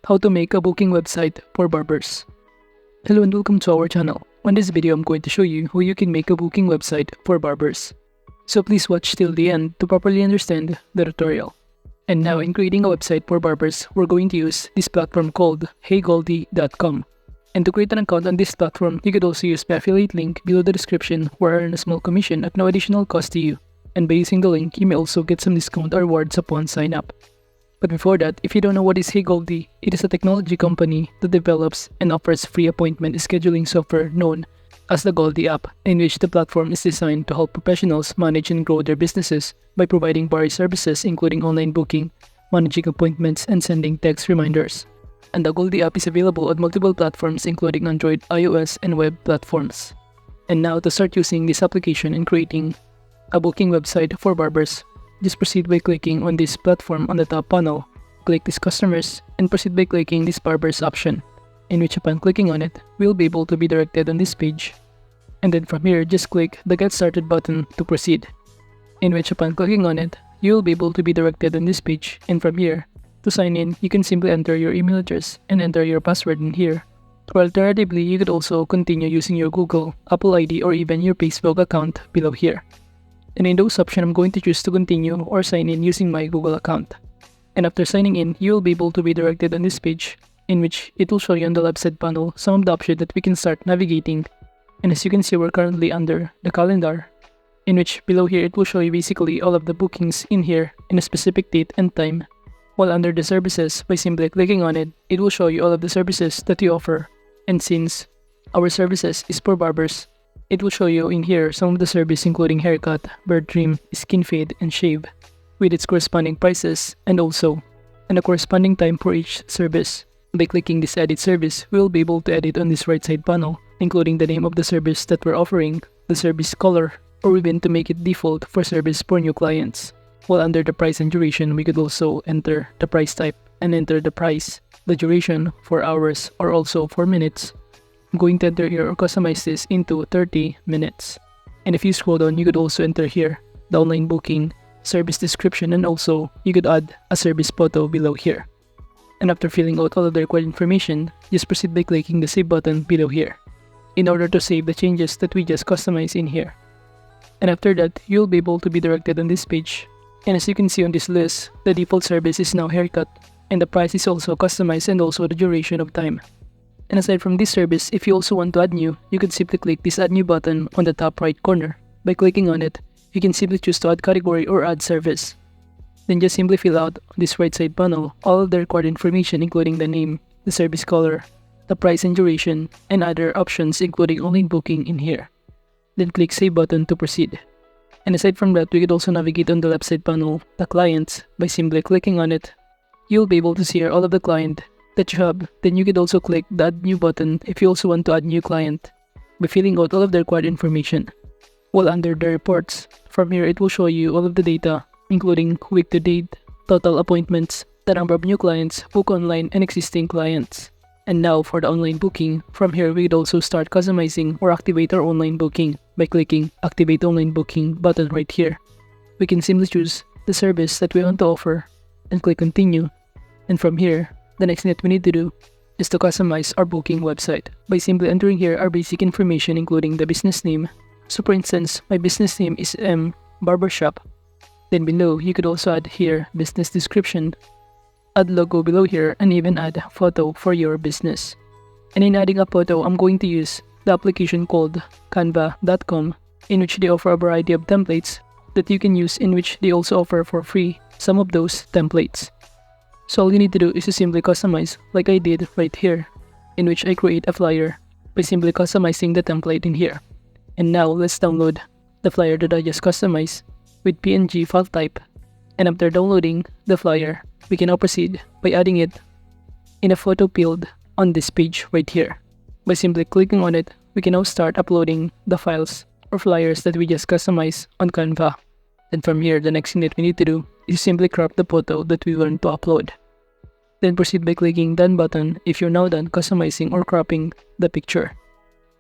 how to make a booking website for barbers. Hello and welcome to our channel. On this video, I'm going to show you how you can make a booking website for barbers. So please watch till the end to properly understand the tutorial. And now in creating a website for barbers, we're going to use this platform called HeyGoldie.com. And to create an account on this platform, you could also use my affiliate link below the description where I earn a small commission at no additional cost to you. And by using the link, you may also get some discount or rewards upon sign up. But before that, if you don't know what is HeyGoldie, it is a technology company that develops and offers free appointment scheduling software known as the Goldie app, in which the platform is designed to help professionals manage and grow their businesses by providing various services including online booking, managing appointments, and sending text reminders. And the Goldie app is available on multiple platforms including Android, iOS, and web platforms. And now to start using this application and creating a booking website for barbers, just proceed by clicking on this platform on the top panel, click this customers, and proceed by clicking this barbers option, in which upon clicking on it, we'll be able to be directed on this page. And then from here, just click the get started button to proceed, in which upon clicking on it, you'll be able to be directed on this page. And from here, to sign in, you can simply enter your email address and enter your password in here. Or alternatively, you could also continue using your Google, Apple ID, or even your Facebook account below here. And in those options, I'm going to choose to continue or sign in using my Google account. And after signing in, you will be able to be directed on this page, in which it will show you on the left side panel some of the options that we can start navigating. And as you can see, we're currently under the calendar, in which below here it will show you basically all of the bookings in here in a specific date and time. While under the services, by simply clicking on it, it will show you all of the services that we offer. And since our services is for barbers, it will show you in here some of the service including haircut, bird trim, skin fade, and shave, with its corresponding prices and also a corresponding time for each service. By clicking this edit service, we will be able to edit on this right side panel, including the name of the service that we're offering, the service color, or even to make it default for service for new clients. While under the price and duration, we could also enter the price type and enter the price, the duration for hours or also for minutes. I'm going to enter here or customize this into 30 minutes. And if you scroll down, you could also enter here the online booking, service description, and also you could add a service photo below here. And after filling out all of the required information, just proceed by clicking the save button below here in order to save the changes that we just customized in here. And after that, you'll be able to be directed on this page. And as you can see on this list, the default service is now haircut, and the price is also customized and also the duration of time. And aside from this service, if you also want to add new, you can simply click this add new button on the top right corner. By clicking on it, you can simply choose to add category or add service. Then just simply fill out on this right side panel all of the required information including the name, the service color, the price and duration, and other options including online booking in here. Then click save button to proceed. And aside from that, we could also navigate on the left side panel, the clients. By simply clicking on it, you'll be able to see here all of the client that you have. Then you could also click the add new button if you also want to add new client by filling out all of the required information. While under the reports, from here it will show you all of the data including week to date, total appointments, the number of new clients, book online, and existing clients. And now for the online booking, from here we could also start customizing or activate our online booking by clicking activate online booking button right here. We can simply choose the service that we want to offer and click continue. And from here, the next thing that we need to do is to customize our booking website by simply entering here our basic information including the business name. So for instance, my business name is M Barbershop. Then below, you could also add here business description, add logo below here, and even add photo for your business. And in adding a photo, I'm going to use the application called canva.com, in which they offer a variety of templates that you can use, in which they also offer for free some of those templates. So all you need to do is to simply customize like I did right here, in which I create a flyer by simply customizing the template in here. And now let's download the flyer that I just customized with PNG file type. And after downloading the flyer, we can now proceed by adding it in a photo field on this page right here. By simply clicking on it, we can now start uploading the files or flyers that we just customized on Canva. And from here, the next thing that we need to do is simply crop the photo that we want to upload. Then proceed by clicking done button if you're now done customizing or cropping the picture.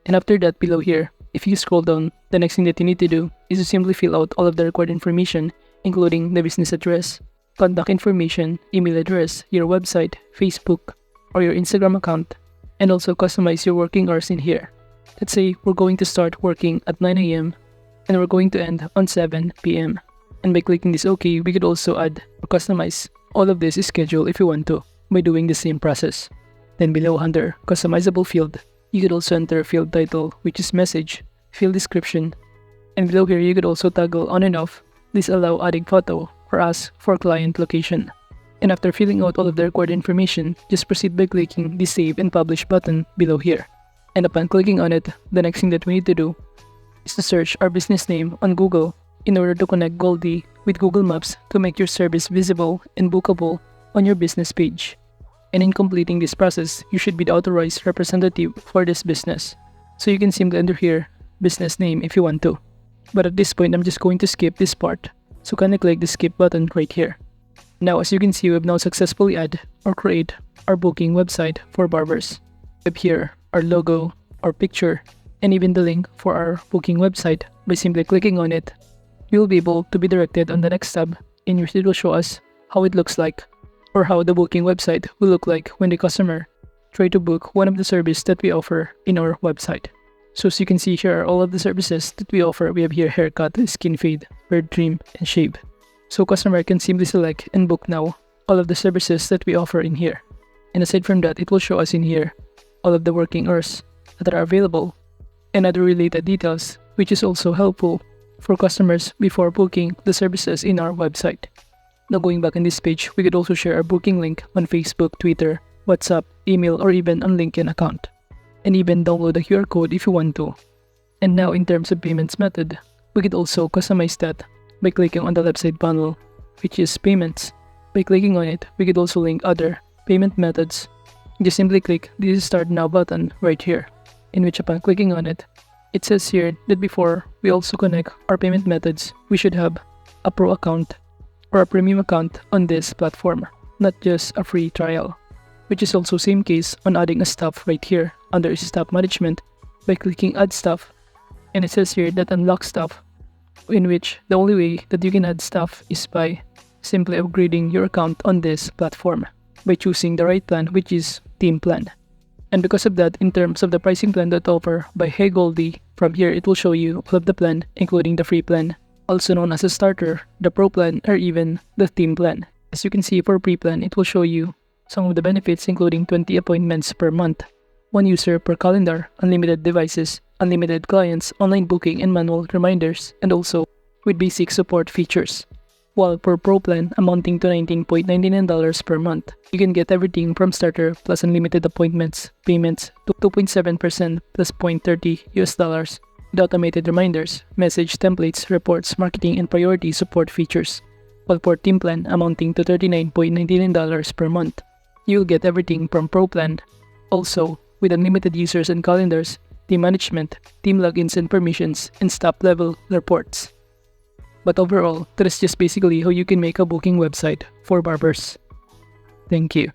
And after that, below here, if you scroll down, the next thing that you need to do is to simply fill out all of the required information including the business address, contact information, email address, your website, Facebook, or your Instagram account, and also customize your working hours in here. Let's say we're going to start working at 9 a.m. and we're going to end on 7 p.m. And by clicking this OK, we could also add or customize all of this schedule if you want to by doing the same process. Then below under customizable field, you could also enter field title, which is message, field description, and below here you could also toggle on and off, please allow adding photo or ask for client location. And after filling out all of the required information, just proceed by clicking the save and publish button below here. And upon clicking on it, the next thing that we need to do is to search our business name on Google in order to connect Goldie with Google Maps to make your service visible and bookable on your business page. And in completing this process, you should be the authorized representative for this business. So you can simply enter here business name if you want to. But at this point, I'm just going to skip this part. So kindly click the skip button right here. Now, as you can see, we've now successfully add or create our booking website for barbers. We have here our logo, our picture, and even the link for our booking website. By simply clicking on it, you'll be able to be directed on the next tab in which it will show us how it looks like or how the booking website will look like when the customer try to book one of the services that we offer in our website. So as you can see, here are all of the services that we offer. We have here haircut, skin fade, beard trim, and shave. So customer can simply select and book now all of the services that we offer in here. And aside from that, it will show us in here all of the working hours that are available and other related details, which is also helpful for customers before booking the services in our website. Now going back on this page, we could also share our booking link on Facebook, Twitter, WhatsApp, email, or even on LinkedIn account. And even download the QR code if you want to. And now in terms of payments method, we could also customize that by clicking on the left side panel, which is payments. By clicking on it, we could also link other payment methods. Just simply click the Start Now button right here, in which upon clicking on it, it says here that before we also connect our payment methods, we should have a pro account or a premium account on this platform, not just a free trial, which is also same case on adding a staff right here under staff management by clicking add staff, and it says here that unlock staff, in which the only way that you can add staff is by simply upgrading your account on this platform by choosing the right plan, which is team plan. And because of that, in terms of the pricing plan that offer by Hey Goldie, from here it will show you all of the plan, including the free plan, also known as a starter, the pro plan, or even the team plan. As you can see, for pre plan, it will show you some of the benefits, including 20 appointments per month, 1 user per calendar, unlimited devices, unlimited clients, online booking and manual reminders, and also with basic support features. While for Pro plan amounting to $19.99 per month, you can get everything from starter plus unlimited appointments, payments to 2.7% plus $0.30 with automated reminders, message templates, reports, marketing, and priority support features. While for team plan amounting to $39.99 per month, you'll get everything from Pro plan, also with unlimited users and calendars, team management, team logins and permissions, and staff level reports. But overall, that is just basically how you can make a booking website for barbers. Thank you.